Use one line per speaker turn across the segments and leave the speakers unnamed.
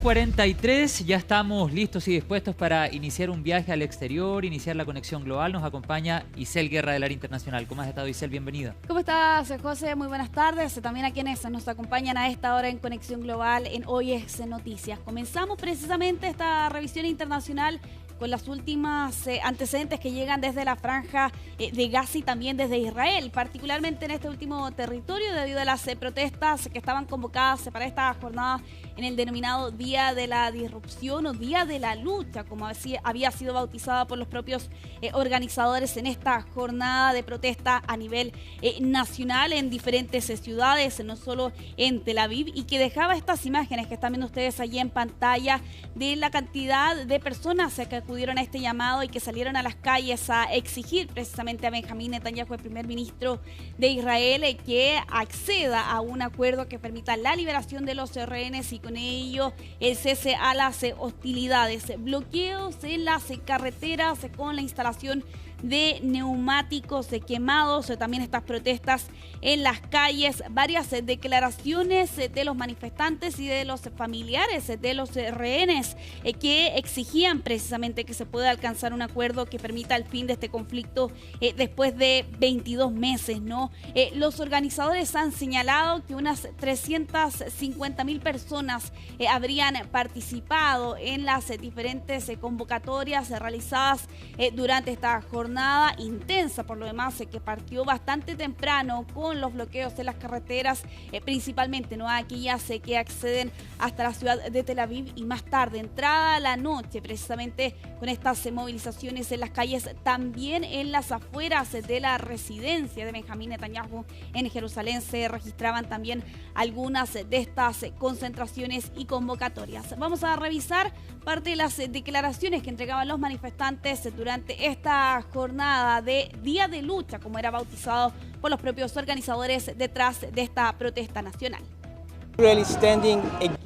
43, ya estamos listos y dispuestos para iniciar un viaje al exterior, iniciar la conexión global. Nos acompaña Isel Guerra del área internacional. ¿Cómo has estado, Isel? Bienvenida.
¿Cómo estás, José? Muy buenas tardes. También a quienes nos acompañan a esta hora en Conexión Global en Hoy es Noticias. Comenzamos precisamente esta revisión internacional con las últimas antecedentes que llegan desde la franja de Gaza y también desde Israel, particularmente en este último territorio debido a las protestas que estaban convocadas para esta jornada en el denominado Día de la Disrupción o Día de la Lucha, como había sido bautizada por los propios organizadores en esta jornada de protesta a nivel nacional en diferentes ciudades, no solo en Tel Aviv, y que dejaba estas imágenes que están viendo ustedes allí en pantalla de la cantidad de personas que acudieron a este llamado y que salieron a las calles a exigir precisamente a Benjamín Netanyahu, el primer ministro de Israel, que acceda a un acuerdo que permita la liberación de los rehenes y con ello el cese a las hostilidades. Bloqueos en las carreteras con la instalación de neumáticos quemados, también estas protestas en las calles, varias declaraciones de los manifestantes y de los familiares de los rehenes que exigían precisamente que se pueda alcanzar un acuerdo que permita el fin de este conflicto después de 22 meses, ¿no? Los organizadores han señalado que unas 350.000 personas habrían participado en las diferentes convocatorias realizadas durante esta jornada intensa, por lo demás, que partió bastante temprano con los bloqueos de las carreteras, principalmente no aquellas que acceden hasta la ciudad de Tel Aviv, y más tarde, entrada la noche, precisamente con estas movilizaciones en las calles, también en las afueras de la residencia de Benjamín Netanyahu en Jerusalén se registraban también algunas de estas concentraciones y convocatorias. Vamos a revisar parte de las declaraciones que entregaban los manifestantes durante esta jornada de Día de Lucha, como era bautizado por los propios organizadores detrás de esta protesta nacional.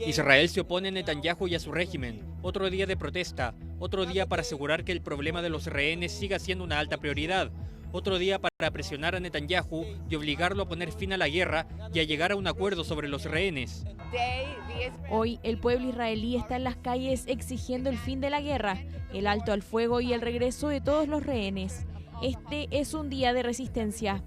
Israel se opone a Netanyahu y a su régimen. Otro día de protesta, otro día para asegurar que el problema de los rehenes siga siendo una alta prioridad. Otro día para presionar a Netanyahu y obligarlo a poner fin a la guerra y a llegar a un acuerdo sobre los rehenes.
Hoy el pueblo israelí está en las calles exigiendo el fin de la guerra, el alto al fuego y el regreso de todos los rehenes. Este es un día de resistencia.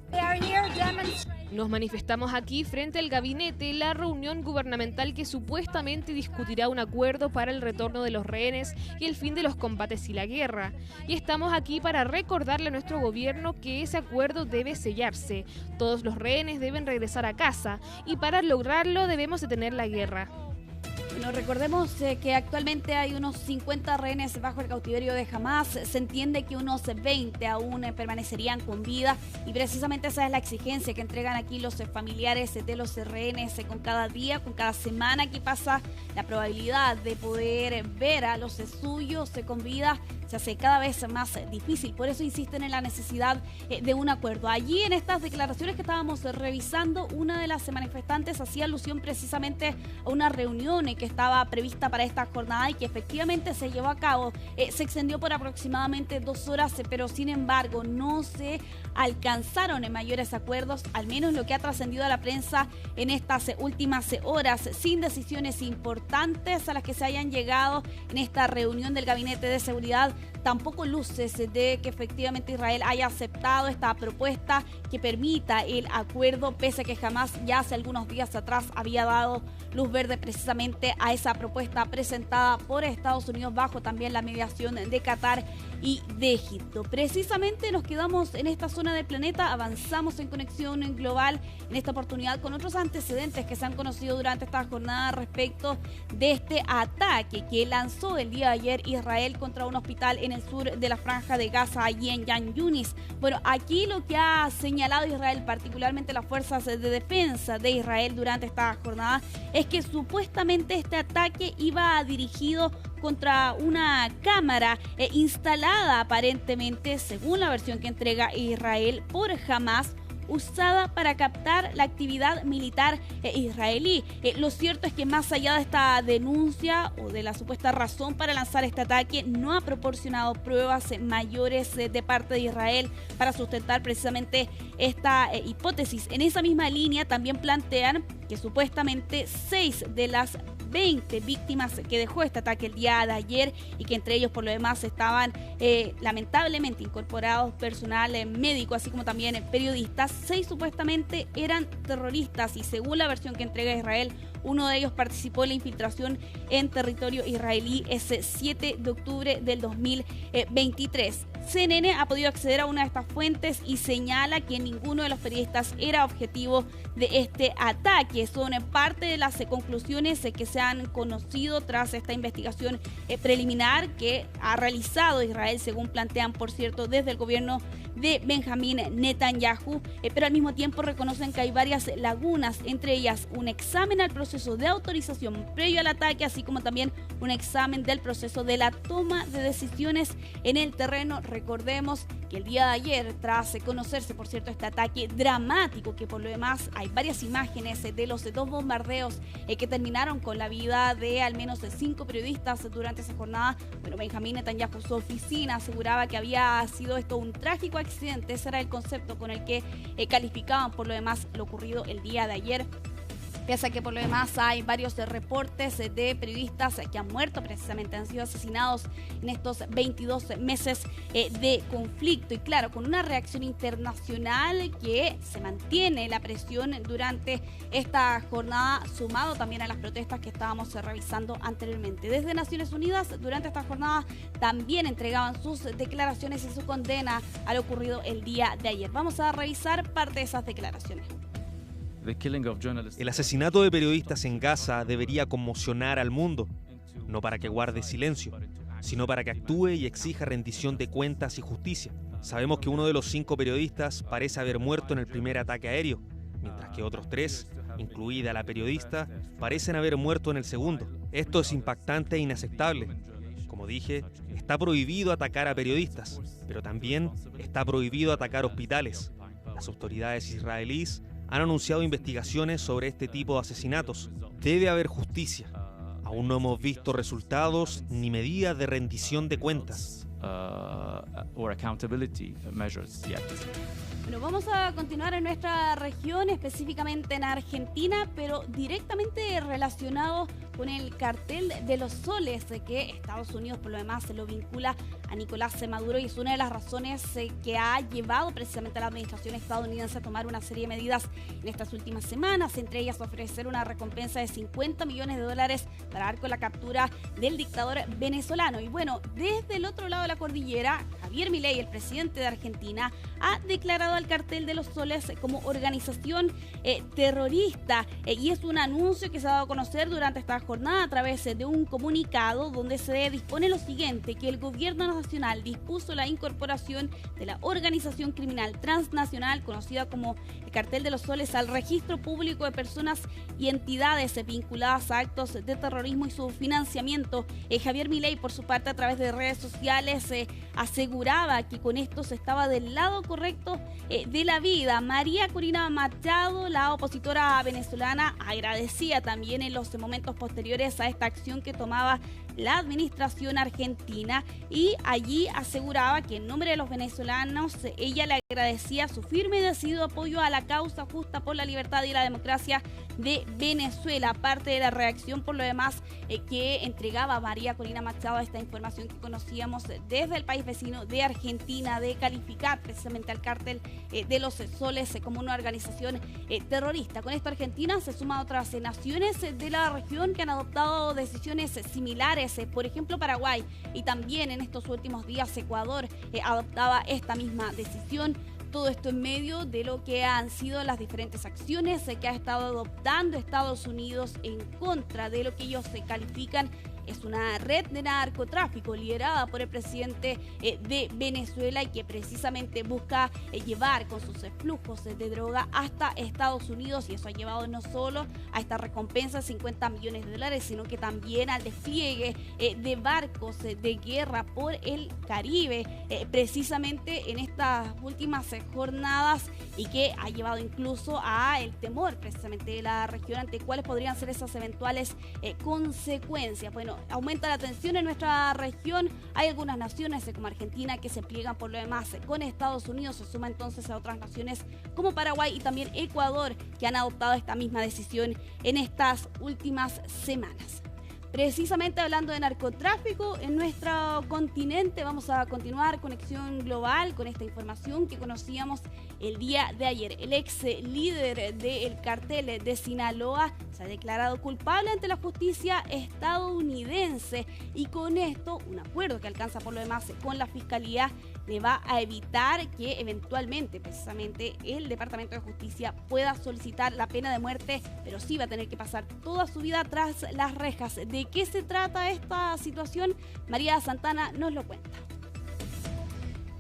Nos manifestamos aquí frente al gabinete, la reunión gubernamental que supuestamente discutirá un acuerdo para el retorno de los rehenes y el fin de los combates y la guerra. Y estamos aquí para recordarle a nuestro gobierno que ese acuerdo debe sellarse. Todos los rehenes deben regresar a casa y para lograrlo debemos detener la guerra.
Bueno, recordemos que actualmente hay unos 50 rehenes bajo el cautiverio de Hamas. Se entiende que unos 20 aún permanecerían con vida y precisamente esa es la exigencia que entregan aquí los familiares de los rehenes con cada día, con cada semana que pasa. La probabilidad de poder ver a los suyos con vida se hace cada vez más difícil. Por eso insisten en la necesidad de un acuerdo. Allí en estas declaraciones que estábamos revisando, una de las manifestantes hacía alusión precisamente a una reunión que estaba prevista para esta jornada y que efectivamente se llevó a cabo. Se extendió por aproximadamente 2 horas, pero sin embargo no se alcanzaron en mayores acuerdos, al menos lo que ha trascendido a la prensa en estas últimas horas, sin decisiones importantes a las que se hayan llegado en esta reunión del Gabinete de Seguridad. Tampoco luces de que efectivamente Israel haya aceptado esta propuesta que permita el acuerdo, pese a que jamás ya hace algunos días atrás había dado luz verde precisamente a esa propuesta presentada por Estados Unidos bajo también la mediación de Qatar y de Egipto. Precisamente nos quedamos en esta zona del planeta, avanzamos en Conexión Global en esta oportunidad con otros antecedentes que se han conocido durante esta jornada respecto de este ataque que lanzó el día de ayer Israel contra un hospital en el sur de la franja de Gaza, allí en Yan Yunis. Bueno, aquí lo que ha señalado Israel, particularmente las fuerzas de defensa de Israel durante esta jornada, es que supuestamente este ataque iba dirigido contra una cámara instalada aparentemente, según la versión que entrega Israel, por Hamas usada para captar la actividad militar israelí. Lo cierto es que más allá de esta denuncia o de la supuesta razón para lanzar este ataque, no ha proporcionado pruebas mayores de parte de Israel para sustentar precisamente esta hipótesis. En esa misma línea también plantean que supuestamente 6 de las 20 víctimas que dejó este ataque el día de ayer, y que entre ellos por lo demás estaban lamentablemente incorporados personal médico, así como también periodistas, 6 supuestamente eran terroristas, y según la versión que entrega Israel, uno de ellos participó en la infiltración en territorio israelí ese 7 de octubre del 2023. CNN ha podido acceder a una de estas fuentes y señala que ninguno de los periodistas era objetivo de este ataque. Son parte de las conclusiones que se han conocido tras esta investigación preliminar que ha realizado Israel, según plantean, por cierto, desde el gobierno de Benjamín Netanyahu, pero al mismo tiempo reconocen que hay varias lagunas, entre ellas un examen al proceso de autorización previo al ataque, así como también un examen del proceso de la toma de decisiones en el terreno. Recordemos que el día de ayer, tras conocerse, por cierto, este ataque dramático, que por lo demás hay varias imágenes de los 2 bombardeos que terminaron con la vida de al menos 5 periodistas durante esa jornada, bueno, Benjamín Netanyahu, su oficina, aseguraba que había sido esto un trágico accidente. Ese era el concepto con el que calificaban por lo demás lo ocurrido el día de ayer. Pese a que por lo demás hay varios reportes de periodistas que han muerto, precisamente han sido asesinados en estos 22 meses de conflicto. Y claro, con una reacción internacional que se mantiene la presión durante esta jornada, sumado también a las protestas que estábamos revisando anteriormente. Desde Naciones Unidas, durante esta jornada, también entregaban sus declaraciones y su condena a lo ocurrido el día de ayer. Vamos a revisar parte de esas declaraciones.
El asesinato de periodistas en Gaza debería conmocionar al mundo, no para que guarde silencio, sino para que actúe y exija rendición de cuentas y justicia. Sabemos que uno de los 5 periodistas parece haber muerto en el primer ataque aéreo, mientras que otros 3, incluida la periodista, parecen haber muerto en el segundo. Esto es impactante e inaceptable. Como dije, está prohibido atacar a periodistas, pero también está prohibido atacar hospitales. Las autoridades israelíes han anunciado investigaciones sobre este tipo de asesinatos. Debe haber justicia. Aún no hemos visto resultados ni medidas de rendición de cuentas.
Bueno, vamos a continuar en nuestra región, específicamente en Argentina, pero directamente relacionado con el cartel de los soles, que Estados Unidos por lo demás se lo vincula a Nicolás Maduro, y es una de las razones que ha llevado precisamente a la administración estadounidense a tomar una serie de medidas en estas últimas semanas, entre ellas ofrecer una recompensa de $50 millones para dar con la captura del dictador venezolano. Y bueno, desde el otro lado de la cordillera, Javier Milei, el presidente de Argentina, ha declarado al cartel de los soles como organización terrorista, y es un anuncio que se ha dado a conocer durante esta jornada a través de un comunicado donde se dispone lo siguiente: que el gobierno nacional dispuso la incorporación de la organización criminal transnacional conocida como el Cartel de los Soles al registro público de personas y entidades vinculadas a actos de terrorismo y su financiamiento. Javier Milei, por su parte, a través de redes sociales aseguraba que con esto se estaba del lado correcto de la vida. María Corina Machado, la opositora venezolana, agradecía también en los momentos posteriores a esta acción que tomaba la administración argentina, y allí aseguraba que en nombre de los venezolanos ella le agradecía su firme y decidido apoyo a la causa justa por la libertad y la democracia de Venezuela. Parte de la reacción por lo demás que entregaba María Corina Machado a esta información que conocíamos desde el país vecino de Argentina, de calificar precisamente al cártel de los soles como una organización terrorista. Con esto Argentina se suma a otras naciones de la región que han adoptado decisiones similares. Por ejemplo, Paraguay, y también en estos últimos días Ecuador adoptaba esta misma decisión. Todo esto en medio de lo que han sido las diferentes acciones que ha estado adoptando Estados Unidos en contra de lo que ellos se califican es una red de narcotráfico liderada por el presidente de Venezuela y que precisamente busca llevar con sus flujos de droga hasta Estados Unidos, y eso ha llevado no solo a esta recompensa de $50 millones, sino que también al despliegue de barcos de guerra por el Caribe, precisamente en estas últimas jornadas, y que ha llevado incluso a el temor precisamente de la región ante cuáles podrían ser esas eventuales consecuencias. Bueno, aumenta la tensión en nuestra región. Hay algunas naciones como Argentina que se pliegan por lo demás con Estados Unidos, se suma entonces a otras naciones como Paraguay y también Ecuador, que han adoptado esta misma decisión en estas últimas semanas. Precisamente hablando de narcotráfico en nuestro continente, vamos a continuar Conexión Global con esta información que conocíamos el día de ayer. El ex líder del cártel de Sinaloa se ha declarado culpable ante la justicia estadounidense, y con esto un acuerdo que alcanza por lo demás con la fiscalía le va a evitar que eventualmente precisamente el Departamento de Justicia pueda solicitar la pena de muerte, pero sí va a tener que pasar toda su vida tras las rejas. ¿De qué se trata esta situación? María Santana nos lo cuenta.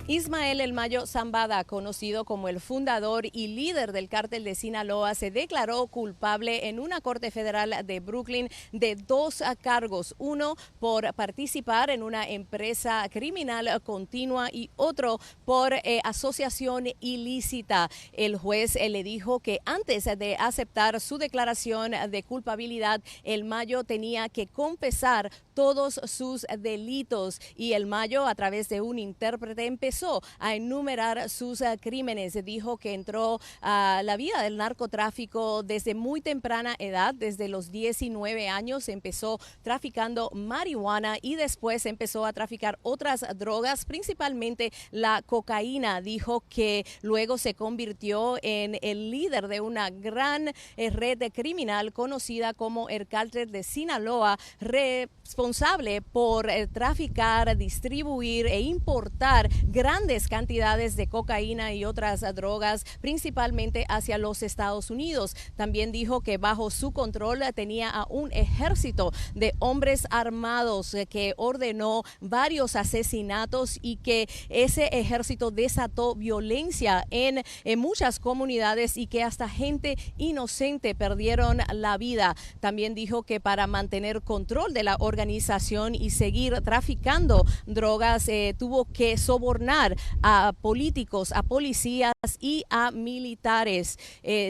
Ismael El Mayo Zambada, conocido como el fundador y líder del cártel de Sinaloa, se declaró culpable en una corte federal de Brooklyn de 2 cargos, uno por participar en una empresa criminal continua y otro por asociación ilícita. El juez le dijo que antes de aceptar su declaración de culpabilidad, El Mayo tenía que confesar todos sus delitos, y El Mayo, a través de un intérprete, empezó a enumerar sus crímenes. Dijo que entró a la vida del narcotráfico desde muy temprana edad, desde los 19 años empezó traficando marihuana y después empezó a traficar otras drogas, principalmente la cocaína. Dijo que luego se convirtió en el líder de una gran red criminal conocida como el cártel de Sinaloa, responsable por traficar, distribuir e importar grandes cantidades de cocaína y otras drogas, principalmente hacia los Estados Unidos. También dijo que bajo su control tenía a un ejército de hombres armados que ordenó varios asesinatos, y que ese ejército desató violencia en muchas comunidades y que hasta gente inocente perdieron la vida. También dijo que para mantener control de la organización y seguir traficando drogas tuvo que sobornar a políticos, a policías y a militares.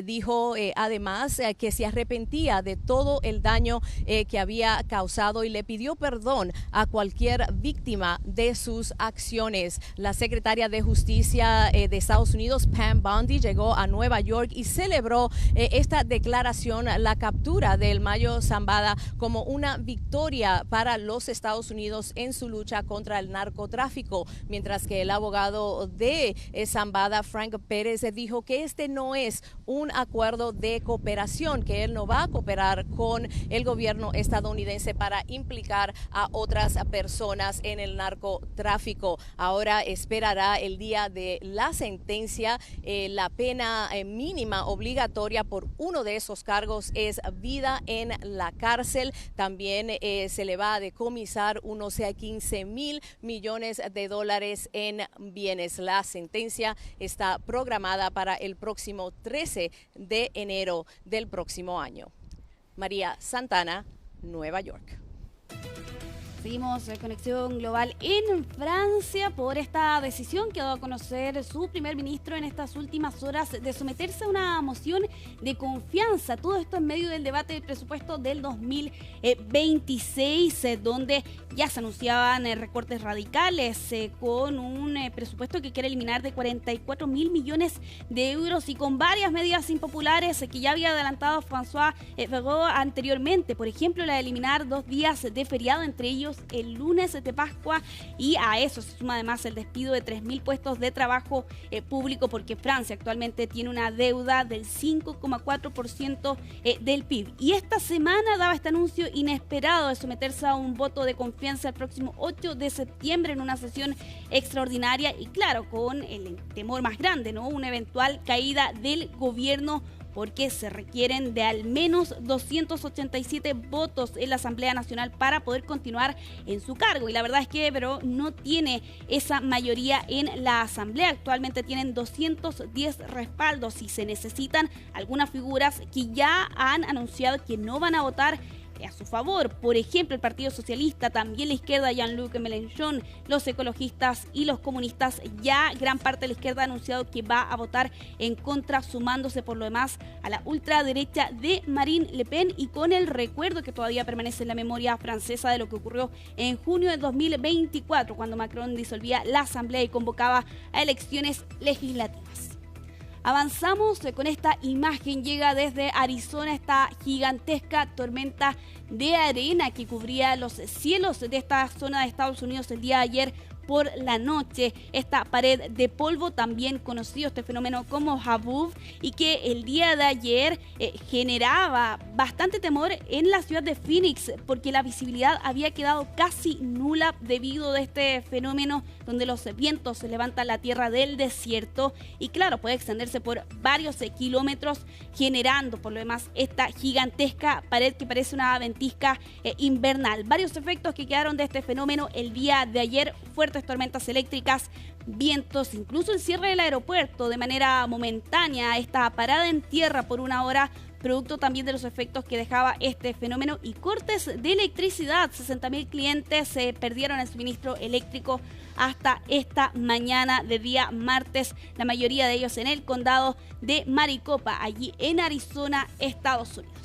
Dijo además que se arrepentía de todo el daño que había causado y le pidió perdón a cualquier víctima de sus acciones. La secretaria de Justicia de Estados Unidos, Pam Bondi, llegó a Nueva York y celebró esta declaración, la captura de El Mayo Zambada, como una victoria para los Estados Unidos en su lucha contra el narcotráfico, mientras que el abogado de Zambada, Frank Pérez, dijo que este no es un acuerdo de cooperación, que él no va a cooperar con el gobierno estadounidense para implicar a otras personas en el narcotráfico. Ahora esperará el día de la sentencia. La pena mínima obligatoria por uno de esos cargos es vida en la cárcel. También se le va a decomisar unos $15 millones en bienes. La sentencia está programada para el próximo 13 de enero del próximo año. María Santana, Nueva York.
Seguimos Conexión Global en Francia por esta decisión que ha dado a conocer su primer ministro en estas últimas horas de someterse a una moción de confianza. Todo esto en medio del debate del presupuesto del 2026, donde ya se anunciaban recortes radicales con un presupuesto que quiere eliminar de 44.000 millones de euros y con varias medidas impopulares que ya había adelantado François Bayrou anteriormente. Por ejemplo, la de eliminar 2 días de feriado, entre ellos el lunes de Pascua, y a eso se suma además el despido de 3.000 puestos de trabajo público, porque Francia actualmente tiene una deuda del 5,4% del PIB. Y esta semana daba este anuncio inesperado de someterse a un voto de confianza el próximo 8 de septiembre en una sesión extraordinaria, y claro, con el temor más grande, ¿no? Una eventual caída del gobierno porque se requieren de al menos 287 votos en la Asamblea Nacional para poder continuar en su cargo. Y la verdad es que pero no tiene esa mayoría en la Asamblea. Actualmente tienen 210 respaldos y se necesitan algunas figuras que ya han anunciado que no van a votar a su favor. Por ejemplo, el Partido Socialista, también la izquierda, Jean-Luc Mélenchon, los ecologistas y los comunistas. Ya gran parte de la izquierda ha anunciado que va a votar en contra, sumándose por lo demás a la ultraderecha de Marine Le Pen, y con el recuerdo que todavía permanece en la memoria francesa de lo que ocurrió en junio de 2024, cuando Macron disolvía la Asamblea y convocaba a elecciones legislativas. Avanzamos con esta imagen, llega desde Arizona esta gigantesca tormenta de arena que cubría los cielos de esta zona de Estados Unidos el día de ayer por la noche. Esta pared de polvo, también conocido este fenómeno como Habub, y que el día de ayer generaba bastante temor en la ciudad de Phoenix, porque la visibilidad había quedado casi nula debido a este fenómeno donde los vientos se levantan la tierra del desierto y claro, puede extenderse por varios kilómetros, generando por lo demás esta gigantesca pared que parece una ventisca invernal. Varios efectos que quedaron de este fenómeno el día de ayer: fuertes tormentas eléctricas, vientos, incluso el cierre del aeropuerto de manera momentánea, esta parada en tierra por una hora, producto también de los efectos que dejaba este fenómeno, y cortes de electricidad. 60.000 clientes perdieron el suministro eléctrico hasta esta mañana de día martes, la mayoría de ellos en el condado de Maricopa, allí en Arizona, Estados Unidos.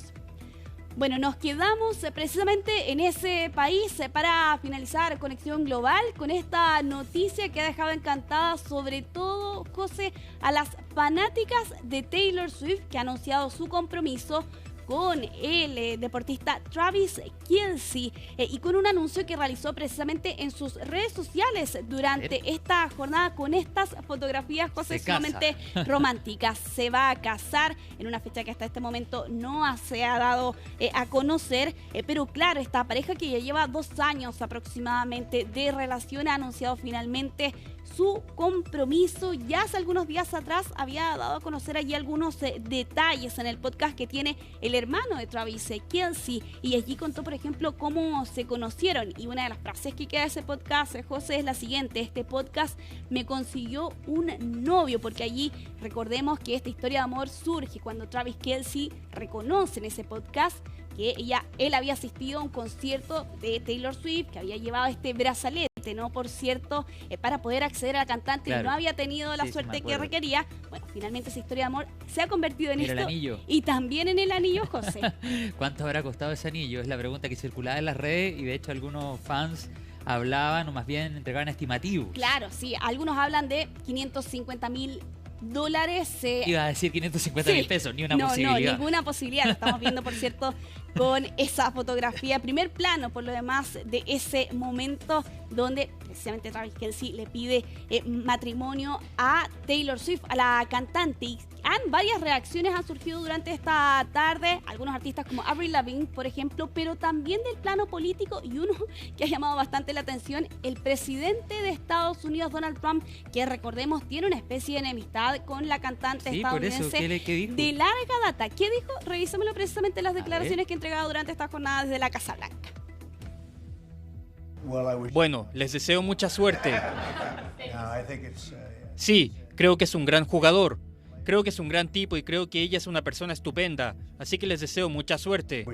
Bueno, nos quedamos precisamente en ese país para finalizar Conexión Global con esta noticia que ha dejado encantada sobre todo, José, a las fanáticas de Taylor Swift, que ha anunciado su compromiso con el deportista Travis Kelce y con un anuncio que realizó precisamente en sus redes sociales durante esta jornada con estas fotografías, José, sumamente románticas. Se va a casar en una fecha que hasta este momento no se ha dado a conocer, pero claro, esta pareja que ya lleva 2 años aproximadamente de relación ha anunciado finalmente su compromiso. Ya hace algunos días atrás había dado a conocer allí algunos detalles en el podcast que tiene el hermano de Travis Kelce, y allí contó, por ejemplo, cómo se conocieron, y una de las frases que queda de ese podcast, José, es la siguiente: este podcast me consiguió un novio, porque allí recordemos que esta historia de amor surge cuando Travis Kelce reconoce en ese podcast que él había asistido a un concierto de Taylor Swift, que había llevado este brazalete, ¿no? Por cierto, para poder acceder a la cantante, claro, y no había tenido la suerte que requería. Bueno, finalmente esa historia de amor se ha convertido en esto. El anillo. Y también en el anillo, José.
¿Cuánto habrá costado ese anillo? Es la pregunta que circulaba en las redes, y de hecho algunos fans hablaban, o más bien entregaban estimativos.
Claro, sí, algunos hablan de $550,000.
Iba a decir 550.000 pesos, ni una posibilidad.
No, ninguna posibilidad. Lo estamos viendo, por cierto, con esa fotografía. Primer plano, por lo demás, de ese momento donde precisamente Travis Kelce le pide matrimonio a Taylor Swift, a la cantante. Y varias reacciones han surgido durante esta tarde. Algunos artistas como Avril Lavigne, por ejemplo, pero también del plano político, y uno que ha llamado bastante la atención: el presidente de Estados Unidos, Donald Trump, que recordemos tiene una especie de enemistad con la cantante estadounidense
por eso, ¿qué dijo?
De larga data. ¿Qué dijo? Revisémoslo precisamente las declaraciones que ha entregado durante esta jornada desde la Casa Blanca.
Bueno, les deseo mucha suerte. Sí, creo que es un gran jugador. Creo que es un gran tipo y creo que ella es una persona estupenda. Así que les deseo mucha suerte.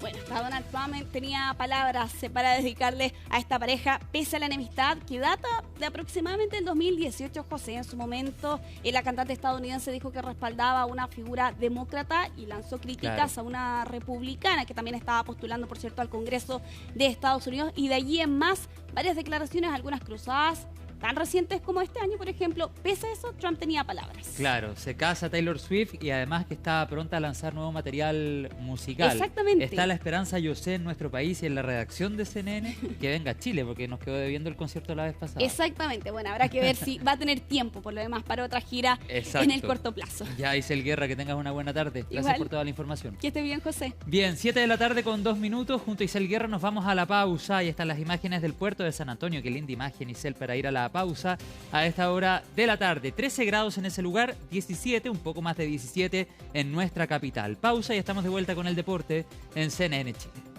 Bueno, hasta Donald Trump tenía palabras para dedicarle a esta pareja, pese a la enemistad que data de aproximadamente el 2018, José. En su momento, la cantante estadounidense dijo que respaldaba a una figura demócrata y lanzó críticas a una republicana que también estaba postulando, por cierto, al Congreso de Estados Unidos. Y de allí en más, varias declaraciones, algunas cruzadas, tan recientes como este año, por ejemplo. Pese a eso, Trump tenía palabras.
Claro, se casa Taylor Swift y además que está pronta a lanzar nuevo material musical.
Exactamente.
Está la esperanza, yo sé, en nuestro país y en la redacción de CNN que venga a Chile, porque nos quedó debiendo el concierto la vez pasada.
Exactamente. Bueno, habrá que ver si va a tener tiempo, por lo demás, para otra gira en el corto plazo.
Ya, Isel Guerra, que tengas una buena tarde. Gracias
Igual,
por toda la información.
Que esté bien, José.
Bien, 7 de la tarde con 2 minutos. Junto a Isel Guerra nos vamos a la pausa. Ahí están las imágenes del puerto de San Antonio. Qué linda imagen, Isel, para ir a la pausa a esta hora de la tarde. 13 grados en ese lugar, 17, un poco más de 17 en nuestra capital. Pausa y estamos de vuelta con el deporte en CNN Chile.